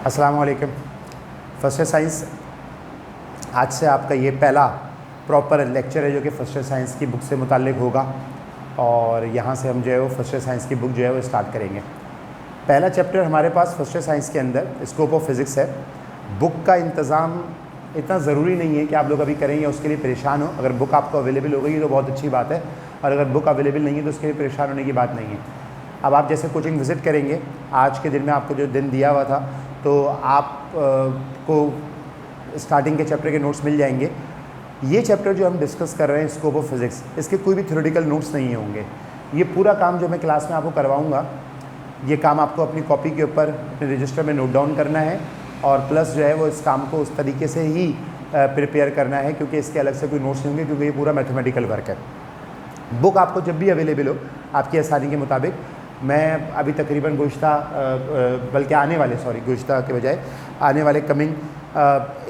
अस्सलाम वालेकुम। First year science आज से आपका ये पहला प्रॉपर लेक्चर है जो कि फर्स्ट ईयर साइंस की बुक से मुताल्लिक होगा और यहाँ से हम जो है वो फर्स्ट ईयर साइंस की बुक जो है वो स्टार्ट करेंगे। पहला चैप्टर हमारे पास फर्स्ट ईयर साइंस के अंदर स्कोप ऑफ फिज़िक्स है। बुक का इंतज़ाम इतना ज़रूरी नहीं है कि आप लोग अभी करेंगे उसके लिए परेशान हो। अगर बुक आपको अवेलेबल हो गई तो बहुत अच्छी बात है, और अगर बुक अवेलेबल नहीं है तो उसके लिए परेशान होने की बात नहीं है। अब आप जैसे कोचिंग विज़िट करेंगे, आज के दिन में आपको जो दिन दिया हुआ था तो आप को स्टार्टिंग के चैप्टर के नोट्स मिल जाएंगे। ये चैप्टर जो हम डिस्कस कर रहे हैं स्कोप ऑफ फिज़िक्स, इसके कोई भी थ्योरेटिकल नोट्स नहीं होंगे। ये पूरा काम जो मैं क्लास में आपको करवाऊँगा, ये काम आपको अपनी कॉपी के ऊपर अपने रजिस्टर में नोट डाउन करना है और प्लस जो है वो इस काम को उस तरीके से ही प्रिपेयर करना है, क्योंकि इसके अलग से कोई नोट्स नहीं होंगे, क्योंकि ये पूरा मैथमेटिकल वर्क है। बुक आपको जब भी अवेलेबल हो आपकी आसानी के मुताबिक, मैं अभी तकरीबन बल्कि गुज़श्ता के बजाय आने वाले कमिंग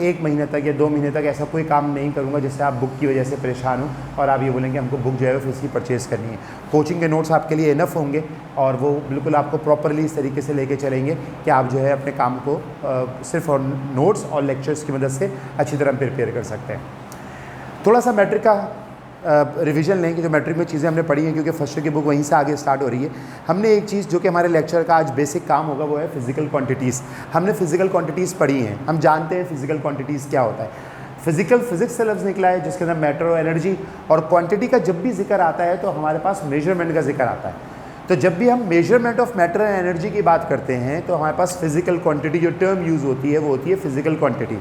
1 महीने तक या 2 महीने तक ऐसा कोई काम नहीं करूँगा जिससे आप बुक की वजह से परेशान हो और आप ये बोलेंगे हमको बुक जो है फिर इसकी परचेज़ करनी है। कोचिंग के नोट्स आपके लिए इनफ होंगे और वो बिल्कुल आपको प्रॉपरली इस तरीके से लेके चलेंगे कि आप जो है अपने काम को सिर्फ और नोट्स और लेक्चर्स की मदद से अच्छी तरह प्रिपेयर कर सकते हैं। थोड़ा सा मैट्रिक का रिवीजन लें कि जो मैट्रिक में चीज़ें हमने पढ़ी हैं, क्योंकि फर्स्ट ईयर की बुक वहीं से आगे स्टार्ट हो रही है। हमने एक चीज़ जो कि हमारे लेक्चर का आज बेसिक काम होगा वो है फ़िज़िकल क्वांटिटीज़। हमने फ़िज़िकल क्वांटिटीज़ पढ़ी हैं, हम जानते हैं फ़िज़िकल क्वांटिटीज़ क्या होता है। फिज़िक्स से लफ्ज़ निकला है जिसके अंदर मैटर और एनर्जी और क्वांटिटी का जब भी जिक्र आता है तो हमारे पास मेजरमेंट का जिक्र आता है। तो जब भी हम measurement of matter and energy की बात करते हैं तो हमारे पास फ़िज़िकल क्वांटिटी जो टर्म यूज़ होती है वो होती है फ़िज़िकल क्वांटिटी।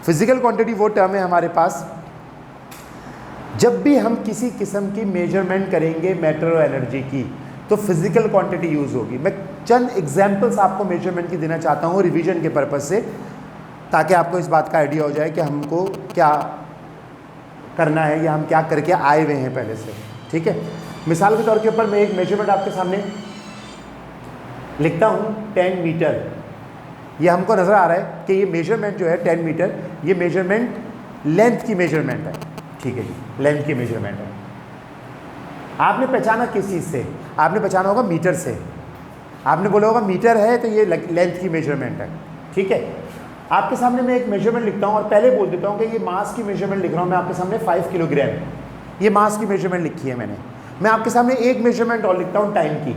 फ़िज़िकल क्वांटिटी वो टर्म है हमारे पास जब भी हम किसी किस्म की मेजरमेंट करेंगे मैटर और एनर्जी की तो फिज़िकल क्वांटिटी यूज़ होगी। मैं चंद एग्जांपल्स आपको मेजरमेंट की देना चाहता हूँ रिवीजन के पर्पज़ से, ताकि आपको इस बात का आइडिया हो जाए कि हमको क्या करना है या हम क्या करके आए हुए हैं पहले से। ठीक है, मिसाल के तौर के ऊपर मैं एक मेजरमेंट आपके सामने लिखता हूँ 10 मीटर। ये हमको नज़र आ रहा है कि ये मेजरमेंट जो है 10 मीटर, ये मेजरमेंट लेंथ की मेजरमेंट है। ठीक है जी, लेंथ की मेजरमेंट है। आपने पहचाना किस चीज़ से? आपने पहचाना होगा मीटर से। आपने बोला होगा मीटर है तो ये लेंथ की मेजरमेंट है। ठीक है, आपके सामने मैं एक मेजरमेंट लिखता हूँ और पहले बोल देता हूँ कि ये मास की मेजरमेंट लिख रहा हूँ मैं आपके सामने 5 किलोग्राम। ये मास की मेजरमेंट लिखी है मैंने। मैं आपके सामने एक मेजरमेंट और लिखता हूँ टाइम की,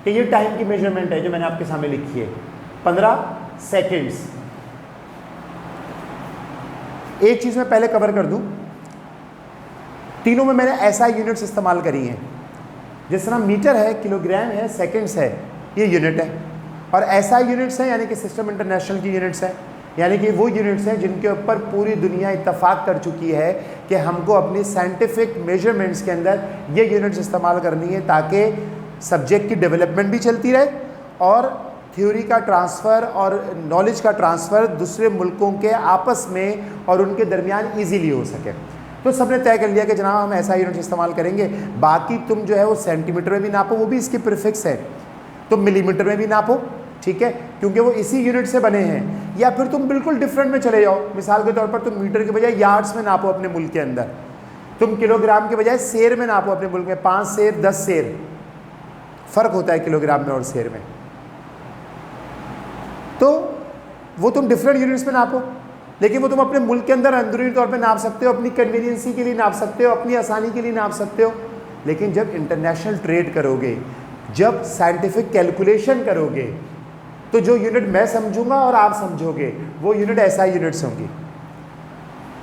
कि ये टाइम की मेजरमेंट है जो मैंने आपके सामने लिखी है 15 सेकेंड्स। एक चीज़ मैं पहले कवर कर दूँ, तीनों में मैंने एसआई यूनिट्स इस्तेमाल करी हैं। जिस तरह मीटर है, किलोग्राम है, सेकंड्स है, ये यूनिट है, और एसआई यूनिट्स हैं यानी कि सिस्टम इंटरनेशनल की यूनिट्स हैं, यानी कि वो यूनिट्स हैं जिनके ऊपर पूरी दुनिया इत्तफाक कर चुकी है कि हमको अपनी साइंटिफिक मेजरमेंट्स के अंदर ये यूनिट्स इस्तेमाल करनी है ताकि सब्जेक्ट की डेवलपमेंट भी चलती रहे और थ्योरी का ट्रांसफ़र और नॉलेज का ट्रांसफ़र दूसरे मुल्कों के आपस में और उनके दरमियान ईजीली हो सके। तो सबने तय कर लिया कि जनाब हम ऐसा यूनिट इस्तेमाल करेंगे। बाकी तुम जो है वो सेंटीमीटर में भी नापो, वो भी इसके प्रीफिक्स है। तुम मिलीमीटर में भी नापो, ठीक है, क्योंकि वो इसी यूनिट से बने हैं। या फिर तुम बिल्कुल डिफरेंट में चले जाओ, मिसाल के तौर पर तुम मीटर के बजाय यार्ड्स में नापो अपने मुल्क के अंदर। तुम किलोग्राम के बजाय सेर में नापो अपने मुल्क में, 5 सेर 10 सेर, फ़र्क होता है किलोग्राम में और सेर में। तो वो तुम डिफरेंट यूनिट्स में नापो, लेकिन वो तुम अपने मुल्क के अंदर अंदरूनी तौर पे नाप सकते हो, अपनी कन्वीनियंसी के लिए नाप सकते हो, अपनी आसानी के लिए नाप सकते हो। लेकिन जब इंटरनेशनल ट्रेड करोगे, जब साइंटिफिक कैलकुलेशन करोगे, तो जो यूनिट मैं समझूंगा और आप समझोगे वो यूनिट एसआई यूनिट्स होंगी।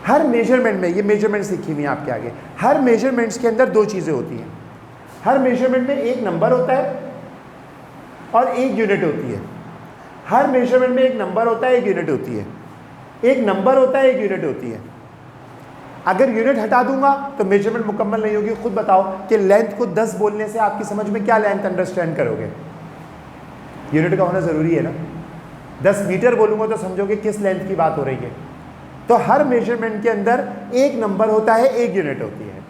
हर मेजरमेंट में, ये मेजरमेंट्स लिखी हुई हैं आपके आगे, हर मेजरमेंट्स के अंदर 2 चीज़ें होती हैं। हर मेजरमेंट में एक नंबर होता है और एक यूनिट होती है। हर मेजरमेंट में एक नंबर होता है, एक यूनिट होती है। एक नंबर होता है, एक यूनिट होती है। अगर यूनिट हटा दूंगा तो मेजरमेंट मुकम्मल नहीं होगी। खुद बताओ कि लेंथ को 10 बोलने से आपकी समझ में क्या लेंथ अंडरस्टैंड करोगे? यूनिट का होना ज़रूरी है ना। 10 मीटर बोलूँगा तो समझोगे किस लेंथ की बात हो रही है। तो हर मेजरमेंट के अंदर एक नंबर होता है, एक यूनिट होती है।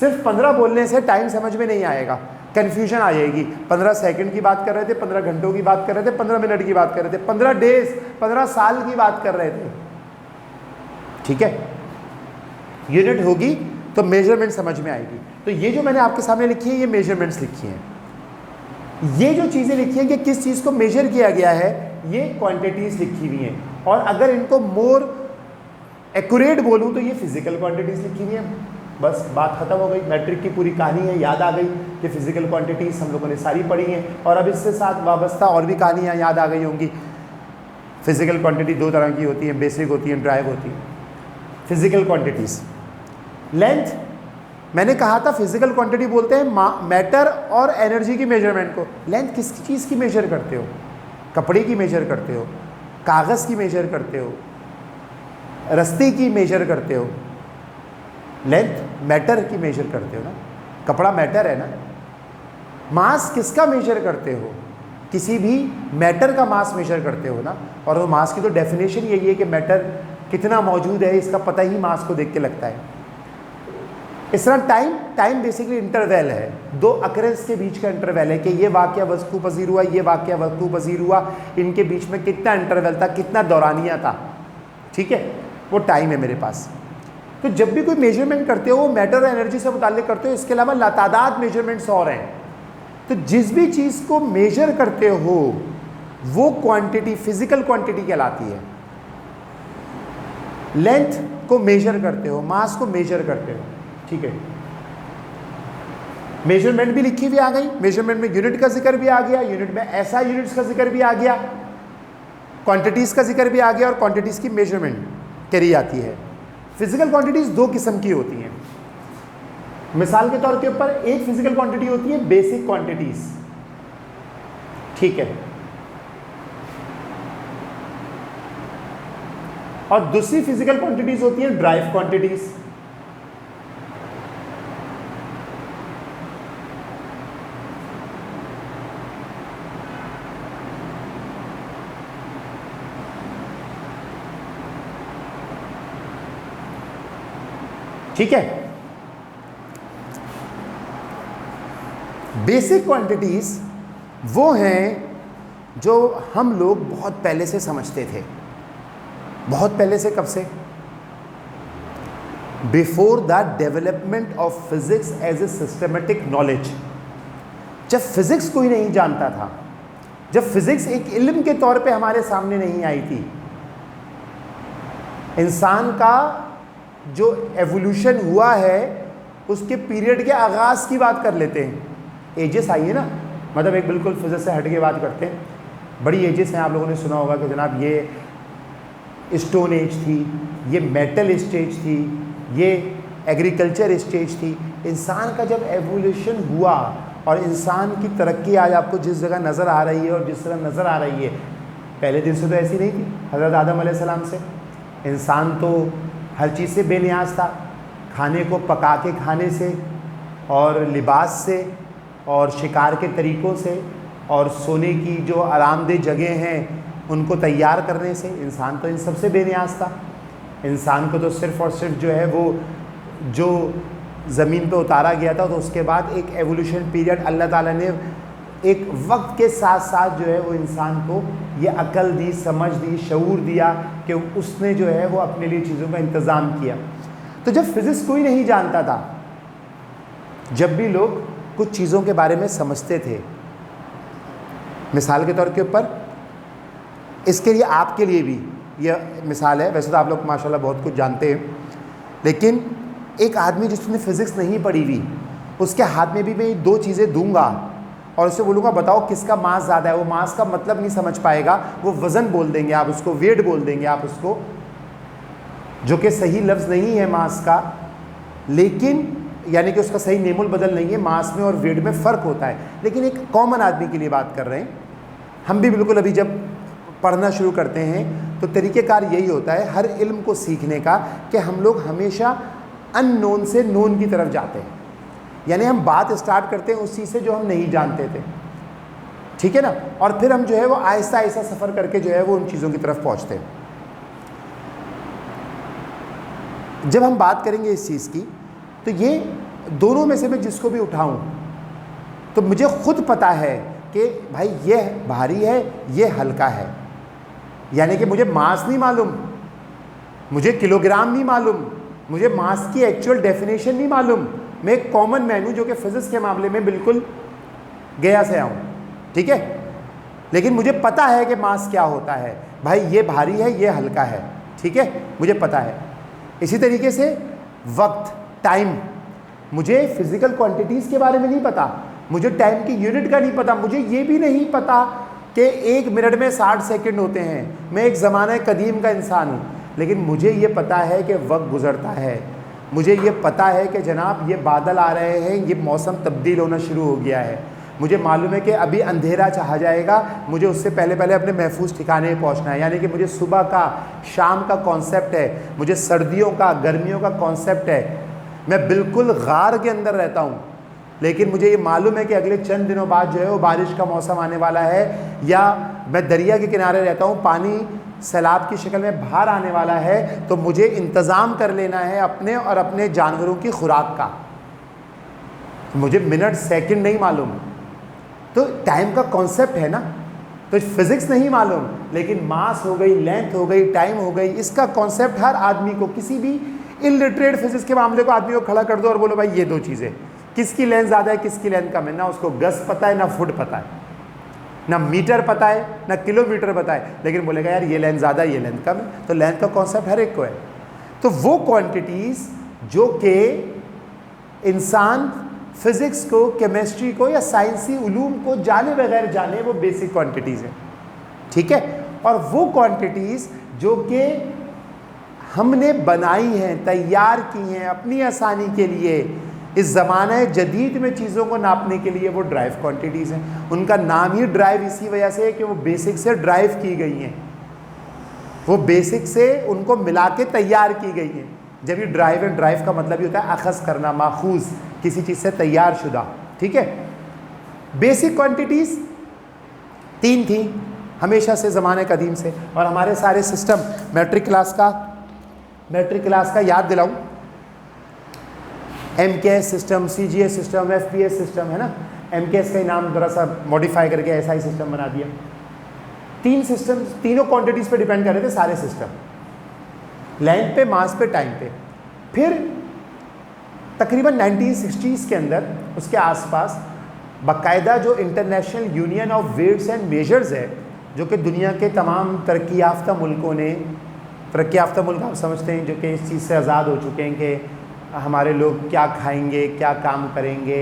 सिर्फ 15 बोलने से टाइम समझ में नहीं आएगा, कन्फ्यूजन आ जाएगी। 15 सेकंड की बात कर रहे थे, 15 घंटों की बात कर रहे थे, 15 मिनट की बात कर रहे थे, 15 डेज 15 साल की बात कर रहे थे। ठीक है, यूनिट होगी तो मेजरमेंट समझ में आएगी। तो ये जो मैंने आपके सामने लिखी है ये मेजरमेंट्स लिखी हैं। ये जो चीज़ें लिखी हैं कि किस चीज़ को मेजर किया गया है, ये क्वांटिटीज़ लिखी हुई हैं। और अगर इनको मोर एक्यूरेट बोलूँ तो ये फिजिकल क्वांटिटीज़ लिखी हुई हैं। बस बात खत्म हो गई, मैट्रिक की पूरी कहानी है, याद आ गई कि फिजिकल क्वांटिटीज़ हम लोगों ने सारी पढ़ी हैं। और अब इससे साथ वाबस्ता और भी कहानियाँ याद आ गई होंगी। फिजिकल क्वांटिटी दो तरह की होती हैं, बेसिक होती हैं, ड्राइव होती हैं। फिजिकल क्वांटिटीज़, लेंथ, मैंने कहा था फिजिकल क्वांटिटी बोलते हैं मैटर और एनर्जी की मेजरमेंट को। लेंथ किस चीज़ की मेजर करते हो? कपड़े की मेजर करते हो, कागज़ की मेजर करते हो, रस्ते की मेजर करते हो। लेंथ मैटर की मेजर करते हो ना, कपड़ा मैटर है ना। मास किसका मेजर करते हो? किसी भी मैटर का मास मेजर करते हो ना। और वो मास की तो डेफिनेशन यही है कि मैटर कितना मौजूद है इसका पता ही मास को देख के लगता है। इस तरह टाइम बेसिकली इंटरवल है, दो अकरेंस के बीच का इंटरवल है कि ये वाक़या वस्तु पजीर हुआ, ये वाक़या वस्तु पजीर हुआ, इनके बीच में कितना इंटरवल था, कितना दौरानिया था, ठीक है, वो टाइम है मेरे पास। तो जब भी कोई मेजरमेंट करते हो वो मैटर और एनर्जी से मुताल्लिक करते हो, इसके अलावा लातादाद मेजरमेंट्स और हैं। तो जिस भी चीज़ को मेजर करते हो वो क्वांटिटी फिजिकल क्वांटिटी कहलाती है। लेंथ को मेजर करते हो, मास को मेजर करते हो, ठीक है। मेजरमेंट भी लिखी हुई आ गई, मेजरमेंट में यूनिट का जिक्र भी आ गया, यूनिट में ऐसा यूनिट्स का जिक्र भी आ गया, क्वांटिटीज़ का जिक्र भी आ गया और क्वांटिटीज़ की मेजरमेंट करी जाती है। फिजिकल क्वांटिटीज़ दो किस्म की होती हैं। मिसाल के तौर के ऊपर एक फिजिकल क्वांटिटी होती है बेसिक क्वांटिटीज़, ठीक है, और दूसरी फिजिकल क्वांटिटीज़ होती हैं ड्राइव क्वांटिटीज़। ठीक है, बेसिक क्वांटिटीज वो हैं जो हम लोग बहुत पहले से समझते थे। बहुत पहले से, कब से? Before the development of physics as a systematic knowledge. जब फिजिक्स कोई नहीं जानता था, जब फिजिक्स एक इल्म के तौर पे हमारे सामने नहीं आई थी, इंसान का जो एवोल्यूशन हुआ है उसके पीरियड के आगाज़ की बात कर लेते हैं। एजेस आई है ना, मतलब एक बिल्कुल फिजिक्स से हट के बात करते हैं। बड़ी एजेस हैं, आप लोगों ने सुना होगा कि जनाब ये स्टोन एज थी, ये मेटल स्टेज थी, ये एग्रीकल्चर स्टेज थी। इंसान का जब एवोल्यूशन हुआ और इंसान की तरक्की आज आपको जिस जगह नज़र आ रही है और जिस तरह नज़र आ रही है, पहले दिन से तो ऐसी नहीं थी। हज़रत आदम अलैहिस्सलाम से इंसान तो हर चीज़ से बेनियाज था, खाने को पका के खाने से और लिबास से और शिकार के तरीक़ों से और सोने की जो आरामदेह जगह हैं उनको तैयार करने से इंसान तो इन सब से बेनियाज था। इंसान को तो सिर्फ़ और सिर्फ जो है वो जो ज़मीन पे उतारा गया था, तो उसके बाद एक एवोल्यूशन पीरियड अल्लाह ताला ने एक वक्त के साथ साथ जो है वो इंसान को ये अकल दी, समझ दी, शऊर दिया कि उसने जो है वो अपने लिए चीज़ों का इंतज़ाम किया। तो जब फिज़िक्स कोई नहीं जानता था, जब भी लोग कुछ चीज़ों के बारे में समझते थे, मिसाल के तौर के ऊपर इसके लिए आपके लिए भी यह मिसाल है, वैसे तो आप लोग माशाल्लाह बहुत कुछ जानते हैं, लेकिन एक आदमी जिसने फ़िज़िक्स नहीं पढ़ी हुई उसके हाथ में भी मैं दो चीज़ें दूंगा और उससे बोलूँगा बताओ किसका मास ज़्यादा है, वो मास का मतलब नहीं समझ पाएगा, वो वज़न बोल देंगे आप उसको, वेट बोल देंगे आप उसको, जो कि सही लफ्ज़ नहीं है मास का, लेकिन यानी कि उसका सही नेमुल बदल नहीं है। मास में और वेट में फ़र्क होता है, लेकिन एक कॉमन आदमी के लिए बात कर रहे हैं। हम भी बिल्कुल अभी जब पढ़ना शुरू करते हैं तो तरीक़ेकार यही होता है हर इल्म को सीखने का कि हम लोग हमेशा अननोन से नोन की तरफ जाते हैं, यानी हम बात स्टार्ट करते हैं उस चीज़ से जो हम नहीं जानते थे, ठीक है ना, और फिर हम जो है वो आहिस्ता आहिस्ता सफ़र करके जो है वो उन चीज़ों की तरफ पहुँचते हैं। जब हम बात करेंगे इस चीज़ की तो ये दोनों में से मैं जिसको भी उठाऊं तो मुझे खुद पता है कि भाई ये भारी है, ये हल्का है, यानी कि मुझे मास नहीं मालूम, मुझे किलोग्राम नहीं मालूम, मुझे मास की एक्चुअल डेफिनेशन नहीं मालूम। मैं एक कॉमन मैन हूँ जो कि फ़िज़िक्स के मामले में बिल्कुल गया से आऊँ, ठीक है, लेकिन मुझे पता है कि मास क्या होता है, भाई ये भारी है, ये हल्का है, ठीक है, मुझे पता है। इसी तरीके से वक्त, टाइम, मुझे फिजिकल क्वांटिटीज़ के बारे में नहीं पता, मुझे टाइम की यूनिट का नहीं पता, मुझे ये भी नहीं पता कि 1 मिनट में 60 सेकंड होते हैं। मैं एक ज़माने कदीम का इंसान हूँ, लेकिन मुझे ये पता है कि वक्त गुज़रता है, मुझे ये पता है कि जनाब ये बादल आ रहे हैं, ये मौसम तब्दील होना शुरू हो गया है, मुझे मालूम है कि अभी अंधेरा चाह जाएगा, मुझे उससे पहले पहले अपने महफूज ठिकाने पहुंचना है। यानी कि मुझे सुबह का, शाम का कॉन्सेप्ट है, मुझे सर्दियों का, गर्मियों का कॉन्सेप्ट है। मैं बिल्कुल गार के अंदर रहता हूँ, लेकिन मुझे ये मालूम है कि अगले चंद दिनों बाद जो है वो बारिश का मौसम आने वाला है, या मैं दरिया के किनारे रहता हूँ, पानी सैलाब की शक्ल में बाहर आने वाला है, तो मुझे इंतज़ाम कर लेना है अपने और अपने जानवरों की खुराक का। मुझे मिनट सेकंड नहीं मालूम, तो टाइम का कॉन्सेप्ट है ना, तो फिज़िक्स नहीं मालूम, लेकिन मास हो गई, लेंथ हो गई, टाइम हो गई, इसका कॉन्सेप्ट हर आदमी को, किसी भी इलिटरेट फिजिक्स के मामले को आदमी को खड़ा कर दो और बोलो भाई ये 2 चीज़ें, किसकी लेंथ ज़्यादा है, किसकी लेंथ कम है, ना उसको गज पता है, ना फुट पता है, ना मीटर पता है, ना किलोमीटर पता है, लेकिन बोलेगा यार ये लेंथ ज़्यादा है, ये लेंथ कम है। तो लेंथ का कॉन्सेप्ट हर एक को है। तो वो क्वांटिटीज़ जो कि इंसान फिज़िक्स को, केमिस्ट्री को या साइंसी उलूम को जाने बगैर जाने, वो बेसिक क्वांटिटीज़ हैं, ठीक है। और वो क्वांटिटीज़ जो कि हमने बनाई हैं, तैयार की हैं अपनी आसानी के लिए, इस ज़माने जदीद में चीज़ों को नापने के लिए, वो ड्राइव क्वांटिटीज़ हैं। उनका नाम ही ड्राइव इसी वजह से है कि वो बेसिक से ड्राइव की गई हैं, वो बेसिक से उनको मिला के तैयार की गई हैं। जब ये ड्राइव है, ड्राइव का मतलब ही होता है अखज़ करना, माखूज़, किसी चीज़ से तैयार शुदा, ठीक है। बेसिक क्वांटिटीज़ 3 थी हमेशा से, ज़माने कदीम से, और हमारे सारे सिस्टम, मैट्रिक क्लास का याद दिलाऊं, MKS system, CGS system, FPS system, है ना। MKS का नाम थोड़ा सा मॉडिफाई करके SI सिस्टम बना दिया। 3 सिस्टम, तीनों क्वांटिटीज़ पे डिपेंड कर रहे थे सारे सिस्टम, लेंथ पे, मास पे, टाइम पे। फिर तकरीबन 1960s के अंदर, उसके आसपास बाकायदा जो International Union of Weights and Measures है, जो कि दुनिया के तमाम तरक्की याफ्ता मुल्कों ने, तरक्की याफ्ता मुल्क आप समझते हैं जो कि इस चीज़ से आज़ाद हो चुके हैं कि हमारे लोग क्या खाएंगे, क्या काम करेंगे,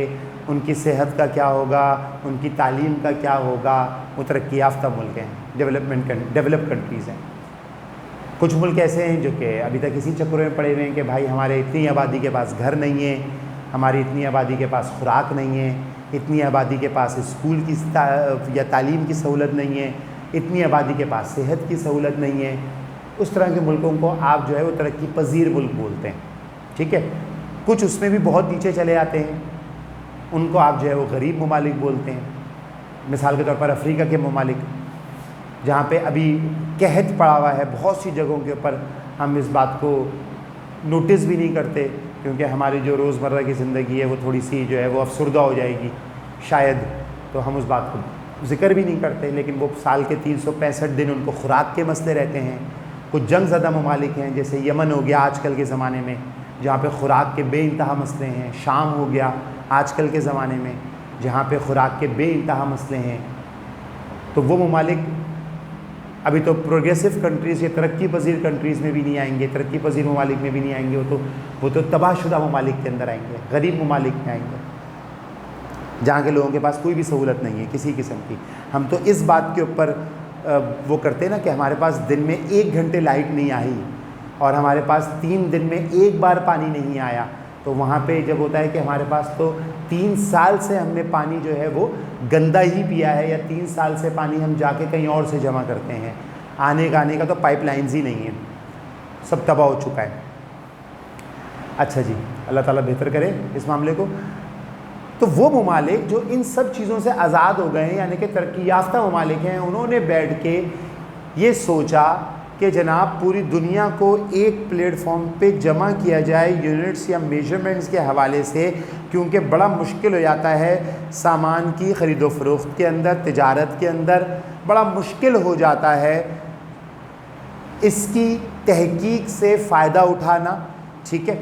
उनकी सेहत का क्या होगा, उनकी तालीम का क्या होगा, वो तरक्की याफ्ता मुल्क हैं, डेवलप कंट्रीज़ हैं। कुछ मुल्क ऐसे हैं जो कि अभी तक इसी चक्करों में पड़े हुए हैं कि भाई हमारे इतनी आबादी के पास घर नहीं है, हमारी इतनी आबादी के पास खुराक नहीं है, इतनी आबादी के पास स्कूल की या तालीम की सहूलत नहीं है, इतनी आबादी के पास सेहत की सहूलत नहीं है। उस तरह के मुल्कों को आप जो है वो तरक्की पजीर मुल्क बोलते हैं, ठीक है। कुछ उसमें भी बहुत नीचे चले आते हैं, उनको आप जो है वो गरीब ममालिक बोलते हैं। मिसाल के तौर पर अफ्रीका के ममालिक, जहाँ पे अभी कहत पड़ा हुआ है बहुत सी जगहों के ऊपर, हम इस बात को नोटिस भी नहीं करते क्योंकि हमारी जो रोज़मर्रा की ज़िंदगी है वो थोड़ी सी जो है वो अफसरदा हो जाएगी शायद, तो हम उस बात को ज़िक्र भी नहीं करते। लेकिन वो साल के 365 दिन उनको खुराक के मसले रहते हैं। कुछ जंग ज़दा ममालिक हैं जैसे यमन हो गया आजकल के ज़माने में, जहाँ पे खुराक के बेइंतहा मसले हैं। शाम हो गया आजकल के ज़माने में, जहाँ पे खुराक के बेइंतहा मसले हैं। तो वो ममालिक अभी तो प्रोग्रेसिव कंट्रीज़ या तरक्की पजीर कंट्रीज़ में भी नहीं आएंगे, तरक्की पजीर ममालिक में भी नहीं आएंगे, वो तो तबाहशुदा ममालिक के अंदर आएंगे, गरीब ममालिक में आएंगे, जहाँ के लोगों के पास कोई भी सहूलत नहीं है किसी किस्म की। हम तो इस बात के ऊपर वो करते हैं ना कि हमारे पास दिन में 1 घंटे लाइट नहीं आई और हमारे पास 3 दिन में 1 बार पानी नहीं आया, तो वहाँ पे जब होता है कि हमारे पास तो 3 साल से हमने पानी जो है वो गंदा ही पिया है, या 3 साल से पानी हम जाके कहीं और से जमा करते हैं, आने का तो पाइपलाइंस ही नहीं है, सब तबाह हो चुका है। अच्छा जी, अल्लाह ताला बेहतर करे इस मामले को। तो वो ममालिक जो इन सब चीज़ों से आज़ाद हो गए हैं, यानी कि तरक्की याफ्ता ममालिक हैं, उन्होंने बैठ के ये सोचा कि जनाब पूरी दुनिया को एक प्लेटफॉर्म पे जमा किया जाए यूनिट्स या मेजरमेंट्स के हवाले से, क्योंकि बड़ा मुश्किल हो जाता है सामान की ख़रीदो फ़रोख्त के अंदर, तिजारत के अंदर बड़ा मुश्किल हो जाता है इसकी तहकीक से फ़ायदा उठाना, ठीक है।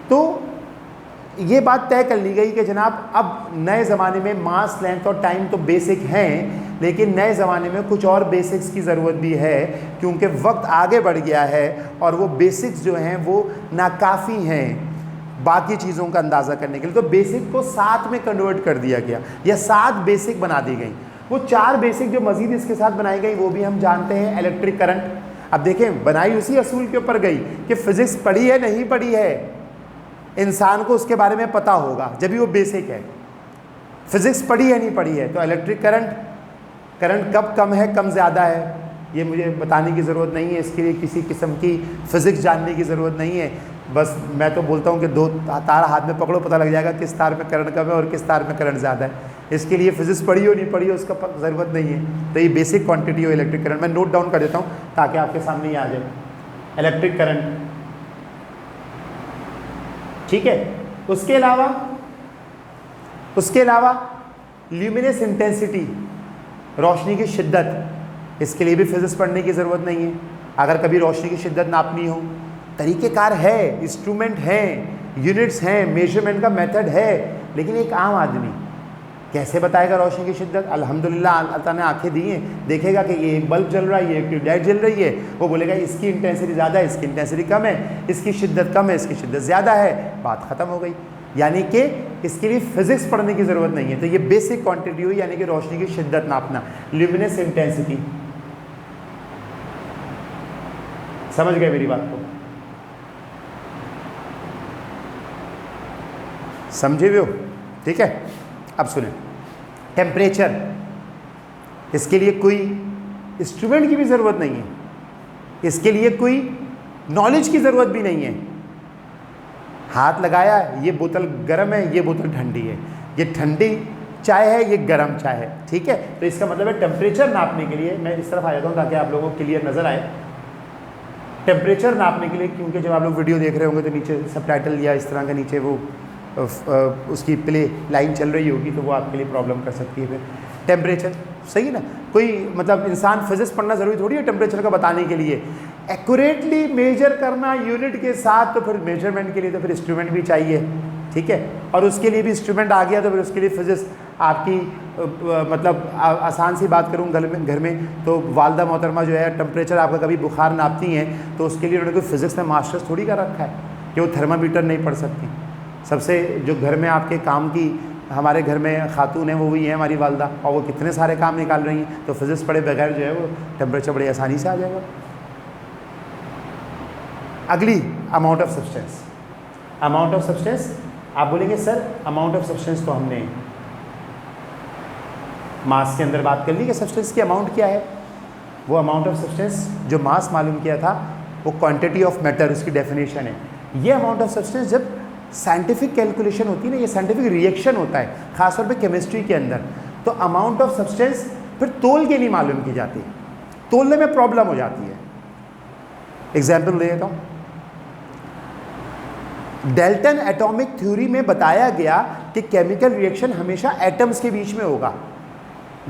तो ये बात तय कर ली गई कि जनाब अब नए ज़माने में मास, लेंथ और टाइम तो बेसिक हैं, लेकिन नए ज़माने में कुछ और बेसिक्स की ज़रूरत भी है, क्योंकि वक्त आगे बढ़ गया है और वो बेसिक्स जो हैं वो नाकाफ़ी हैं बाकी चीज़ों का अंदाज़ा करने के लिए। तो बेसिक को 7 में कन्वर्ट कर दिया गया, या 7 बेसिक बना दी गई। वो 4 बेसिक जो मज़ीद इसके साथ बनाई गई वो भी हम जानते हैं। इलेक्ट्रिक करंट, अब देखें बनाई उसी असूल के ऊपर गई कि फ़िज़िक्स पढ़ी है नहीं पढ़ी है, इंसान को उसके बारे में पता होगा जब भी वो बेसिक है। फिज़िक्स पढ़ी है नहीं पढ़ी है, तो इलेक्ट्रिक करंट कब कम है कम ज़्यादा है ये मुझे बताने की ज़रूरत नहीं है, इसके लिए किसी किस्म की फ़िज़िक्स जानने की ज़रूरत नहीं है। बस मैं तो बोलता हूँ कि 2 तार हाथ में पकड़ो, पता लग जाएगा किस तार में करंट कम है और किस तार में करंट ज़्यादा है। इसके लिए फ़िज़िक्स पढ़ी हो नहीं पढ़ी हो उसका ज़रूरत नहीं है। तो ये बेसिक क्वांटिटी हो इलेक्ट्रिक करंट, मैं नोट डाउन कर देता हूँ ताकि आपके सामने ही आ जाए। इलेक्ट्रिक करंट, ठीक है। उसके अलावा ल्यूमिनस इंटेंसिटी, रोशनी की शिद्दत, इसके लिए भी फिज़िक्स पढ़ने की ज़रूरत नहीं है। अगर कभी रोशनी की शिद्दत नापनी हो, तरीक़ेकार है, इंस्ट्रूमेंट हैं, यूनिट्स हैं, मेजरमेंट का मेथड है, लेकिन एक आम आदमी कैसे बताएगा रोशनी की शिद्दत? अल्हम्दुलिल्लाह अल्लाह ताला ने आंखें दी हैं, देखेगा कि ये एक बल्ब जल रहा है, ये एक ट्यूबलाइट जल रही है, वो बोलेगा इसकी इंटेंसिटी ज़्यादा है, इसकी इंटेंसिटी कम है, इसकी शिद्दत कम है, इसकी शिद्दत ज़्यादा है, बात ख़त्म हो गई। यानी कि इसके लिए फ़िज़िक्स पढ़ने की ज़रूरत नहीं है। तो ये बेसिक क्वांटिटी हुई, यानी कि रोशनी की शिद्दत नापना, ल्यूमिनस इंटेंसिटी। समझ गए मेरी बात को? समझे भी हो? ठीक है। अब सुने, टेम्परेचर, इसके लिए कोई इंस्ट्रूमेंट की भी ज़रूरत नहीं है, इसके लिए कोई नॉलेज की ज़रूरत भी नहीं है। हाथ लगाया, ये बोतल गर्म है, ये बोतल ठंडी है, ये ठंडी चाय है, ये गर्म चाय है, ठीक है। तो इसका मतलब है टेम्परेचर नापने के लिए, मैं इस तरफ आ जाता हूँ ताकि आप लोगों को क्लियर नज़र आए। टेम्परेचर नापने के लिए, क्योंकि जब आप लोग वीडियो देख रहे होंगे तो नीचे सबटाइटल या इस तरह का नीचे वो उसकी प्ले लाइन चल रही होगी, तो वो आपके लिए प्रॉब्लम कर सकती है। फिर टेम्परेचर सही है ना, कोई मतलब इंसान फिजिक्स पढ़ना ज़रूरी थोड़ी है टेम्परेचर का बताने के लिए। एक्यूरेटली मेजर करना यूनिट के साथ, तो फिर मेजरमेंट के लिए तो फिर इंस्ट्रूमेंट भी चाहिए, ठीक है। और उसके लिए भी इंस्ट्रूमेंट आ गया तो फिर उसके लिए फिजिक्स आपकी मतलब आसान सी बात करूँ, घर में तो वालदा मोहतरमा जो है टेम्परेचर आपका कभी बुखार नापती हैं तो उसके लिए उन्होंने कोई फिज़िक्स में मास्टर्स थोड़ी कर रखा है कि वो थर्मामीटर नहीं पढ़ सकती। सबसे जो घर में आपके काम की, हमारे घर में खातून है वो भी है हमारी वालदा, और वो कितने सारे काम निकाल रही हैं, तो फिज़िक्स पढ़े बगैर जो है वो टेम्परेचर बड़ी आसानी से आ जाएगा। अगली, amount of substance. Amount of substance, आप बोलेंगे सर अमाउंट ऑफ सब्सटेंस तो हमने मास के अंदर बात कर ली कि सब्सटेंस की अमाउंट क्या है। वो अमाउंट ऑफ सब्सटेंस जो मास मालूम किया था वो क्वांटिटी ऑफ मैटर, उसकी डेफिनेशन है। ये अमाउंट ऑफ सब्सटेंस जब साइंटिफिक कैलकुलेशन होती है ना, ये साइंटिफिक रिएक्शन होता है ख़ासतौर पे केमिस्ट्री के अंदर, तो अमाउंट ऑफ सब्सटेंस फिर तोल के नहीं मालूम की जाती, तोलने में प्रॉब्लम हो जाती है। एग्जाम्पल ले लेता हूँ, डेल्टन एटॉमिक थ्योरी में बताया गया कि केमिकल रिएक्शन हमेशा एटम्स के बीच में होगा।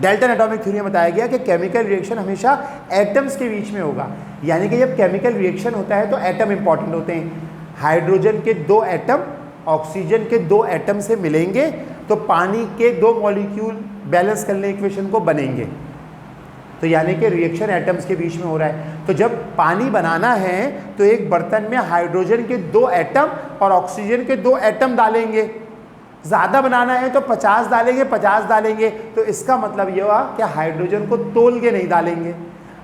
डेल्टन एटॉमिक थ्योरी में बताया गया कि केमिकल रिएक्शन हमेशा एटम्स के बीच में होगा, यानी कि जब केमिकल रिएक्शन होता है तो एटम इंपॉर्टेंट होते हैं। हाइड्रोजन के 2 एटम ऑक्सीजन के 2 एटम से मिलेंगे तो पानी के 2 मॉलिक्यूल बैलेंस करने इक्वेशन को बनेंगे, तो यानी कि रिएक्शन एटम्स के बीच में हो रहा है। तो जब पानी बनाना है तो एक बर्तन में हाइड्रोजन के 2 एटम और ऑक्सीजन के 2 एटम डालेंगे। ज़्यादा बनाना है तो 50 डालेंगे, 50 डालेंगे, तो इसका मतलब ये हुआ कि हाइड्रोजन को तोल के नहीं डालेंगे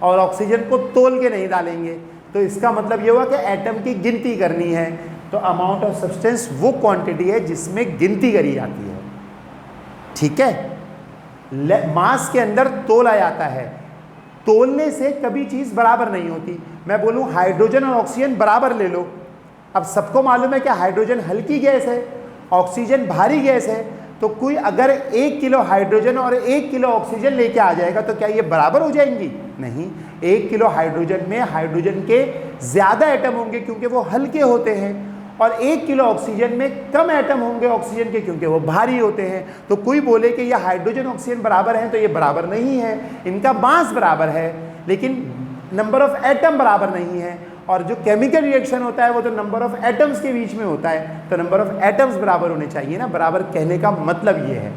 और ऑक्सीजन को तोल के नहीं डालेंगे, तो इसका मतलब ये हुआ कि एटम की गिनती करनी है। तो अमाउंट ऑफ सब्सटेंस वो क्वांटिटी है जिसमें गिनती करी जाती है, ठीक है। मास के अंदर तोला जाता है, तोलने से कभी चीज़ बराबर नहीं होती। मैं बोलूँ हाइड्रोजन और ऑक्सीजन बराबर ले लो, अब सबको मालूम है कि हाइड्रोजन हल्की गैस है, ऑक्सीजन भारी गैस है, तो कोई अगर 1 किलो हाइड्रोजन और 1 किलो ऑक्सीजन लेके आ जाएगा तो क्या ये बराबर हो जाएंगी? नहीं। 1 किलो हाइड्रोजन में हाइड्रोजन के ज़्यादा एटम होंगे क्योंकि वो हल्के होते हैं, और 1 किलो ऑक्सीजन में कम एटम होंगे ऑक्सीजन के क्योंकि वो भारी होते हैं। तो कोई बोले कि ये हाइड्रोजन ऑक्सीजन बराबर हैं, तो ये बराबर नहीं है। इनका मास बराबर है लेकिन नंबर ऑफ एटम बराबर नहीं है। और जो केमिकल रिएक्शन होता है वो तो नंबर ऑफ एटम्स के बीच में होता है, तो नंबर ऑफ एटम्स बराबर होने चाहिए ना। बराबर कहने का मतलब ये है,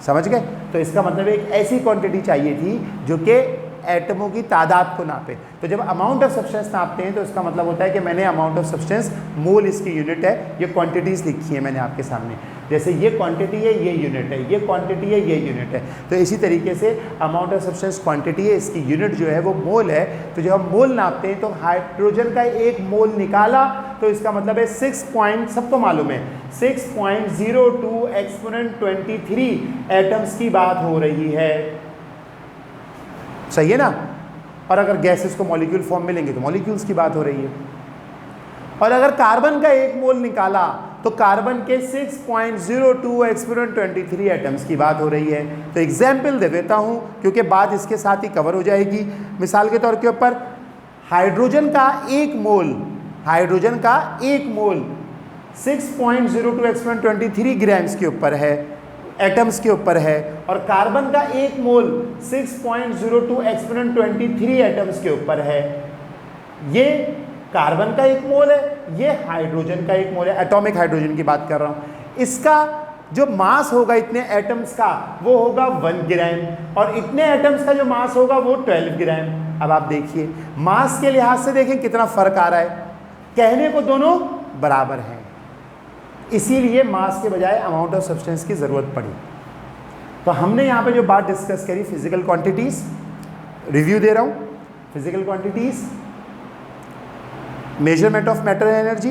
समझ गए। तो इसका मतलब एक ऐसी क्वांटिटी चाहिए थी जो कि एटमों की तादाद को नापे। तो जब अमाउंट ऑफ सब्सटेंस नापते हैं तो इसका मतलब होता है कि मैंने अमाउंट ऑफ सब्सटेंस, मोल इसकी यूनिट है, ये क्वांटिटीज़ लिखी है मैंने आपके सामने। जैसे ये क्वांटिटी है, ये यूनिट है, ये क्वांटिटी है, ये यूनिट है। तो इसी तरीके से अमाउंट ऑफ सब्सटेंस क्वांटिटी है, इसकी यूनिट जो है वो मोल है। तो जब हम मोल नापते हैं तो हाइड्रोजन का एक मोल निकाला तो इसका मतलब है 6 पॉइंट, सबको मालूम है 6.02 एक्सपोनेंट 23 एटम्स की बात हो रही है, सही है ना। और अगर गैसेस को मॉलिक्यूल फॉर्म में लेंगे तो मॉलिक्यूल्स की बात हो रही है। और अगर कार्बन का एक मोल निकाला तो कार्बन के 6.02 एक्सपोनेंट 23 एटम्स की बात हो रही है। तो एग्जाम्पल दे देता हूं क्योंकि बात इसके साथ ही कवर हो जाएगी। मिसाल के तौर के ऊपर हाइड्रोजन का एक मोल, हाइड्रोजन का एक मोल 6.02 एक्सपोनेंट 23 ग्राम्स के ऊपर है, एटम्स के ऊपर है। और कार्बन का एक मोल 6.02 एक्सपोनेंट 23 एटम्स के ऊपर है। ये कार्बन का एक मोल है, ये हाइड्रोजन का एक मोल है, एटॉमिक हाइड्रोजन की बात कर रहा हूं। इसका जो मास होगा इतने एटम्स का वो होगा 1 ग्राम, और इतने एटम्स का जो मास होगा वो 12 ग्राम। अब आप देखिए मास के लिहाज से देखें कितना फर्क आ रहा है, कहने को दोनों बराबर हैं, इसीलिए मास के बजाय अमाउंट ऑफ सब्सटेंस की ज़रूरत पड़ी। तो हमने यहाँ पे जो बात डिस्कस करी फिजिकल क्वांटिटीज़, रिव्यू दे रहा हूँ। Physical quantities, measurement of matter energy.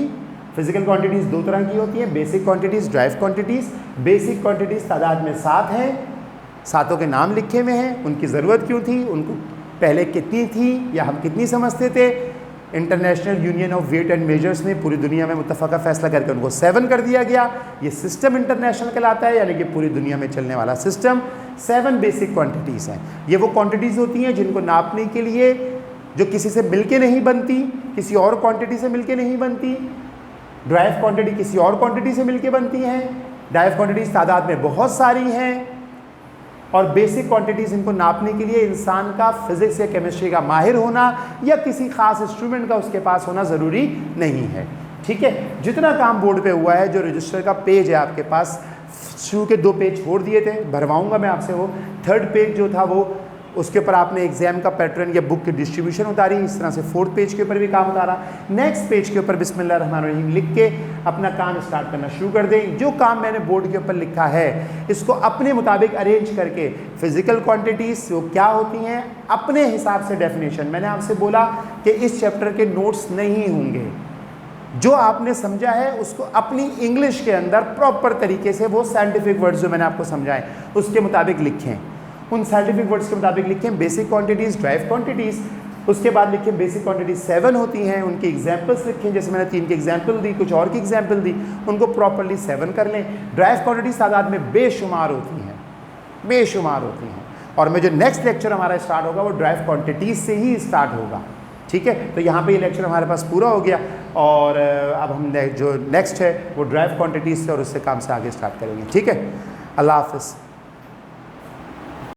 Physical quantities दो तरह की होती हैं, basic quantities, drive quantities. Basic quantities तादाद में 7 हैं, 7 के नाम लिखे हुए हैं, उनकी ज़रूरत क्यों थी, उनको पहले कितनी थी या हम कितनी समझते थे। International Union of Weight and Measures ने पूरी दुनिया में मुत्तफ़क़ा फ़ैसला करके उनको 7 कर दिया गया। ये सिस्टम इंटरनेशनल कहलाता है, यानी कि पूरी दुनिया में चलने वाला सिस्टम। 7 बेसिक क्वांटिटीज़ हैं। ये वो क्वांटिटीज़ होती हैं जिनको नापने के लिए जो किसी से मिलके नहीं बनती, किसी और क्वांटिटी से मिलके नहीं बनती। ड्राइव क्वांटिटी किसी और क्वांटिटी से मिलके बनती हैं। ड्राइव क्वांटिटीज़ तादाद में बहुत सारी हैं। और बेसिक क्वांटिटीज़ इनको नापने के लिए इंसान का फिजिक्स या केमिस्ट्री का माहिर होना या किसी खास इंस्ट्रूमेंट का उसके पास होना ज़रूरी नहीं है, ठीक है। जितना काम बोर्ड पे हुआ है, जो रजिस्टर का पेज है आपके पास, शुरू के 2 पेज छोड़ दिए थे, भरवाऊंगा मैं आपसे वो। 3rd पेज जो था वो उसके ऊपर आपने एग्जाम का पैटर्न या बुक की डिस्ट्रीब्यूशन उतारी, इस तरह से 4th पेज के ऊपर भी काम उतारा। नेक्स्ट पेज के ऊपर बिस्मिल्लाहिर्रहमानिर्रहीम लिख के अपना काम स्टार्ट करना शुरू कर दें। जो काम मैंने बोर्ड के ऊपर लिखा है इसको अपने मुताबिक अरेंज करके फिजिकल क्वांटिटीज़ वो क्या होती हैं अपने हिसाब से डेफिनेशन। मैंने आपसे बोला कि इस चैप्टर के नोट्स नहीं होंगे, जो आपने समझा है उसको अपनी इंग्लिश के अंदर प्रॉपर तरीके से वो साइंटिफिक वर्ड्स जो मैंने आपको समझाए उसके मुताबिक लिखें, उन साइंटिफिक वर्ड्स के मुताबिक लिखें। बेसिक क्वांटिटीज़, ड्राइव क्वांटिटीज़, उसके बाद लिखें बेसिक क्वांटिटीज़ 7 होती हैं, उनकी एग्जांपल्स लिखें। जैसे मैंने 3 की एग्जांपल दी, कुछ और की एग्जांपल दी, उनको प्रॉपर्ली 7 कर लें। ड्राइव क्वांटिटीज़ तादाद में बेशुमार होती हैं, बेशुमार होती हैं। और मैं जो नेक्स्ट लेक्चर हमारा स्टार्ट होगा वो ड्राइव क्वांटिटीज़ से ही स्टार्ट होगा, ठीक है। तो यहाँ पे ये लेक्चर हमारे पास पूरा हो गया और अब हम जो नेक्स्ट है वो ड्राइव क्वांटिटीज़ से और उससे काम से आगे स्टार्ट करेंगे, ठीक है। अल्लाह हाफ़िज़।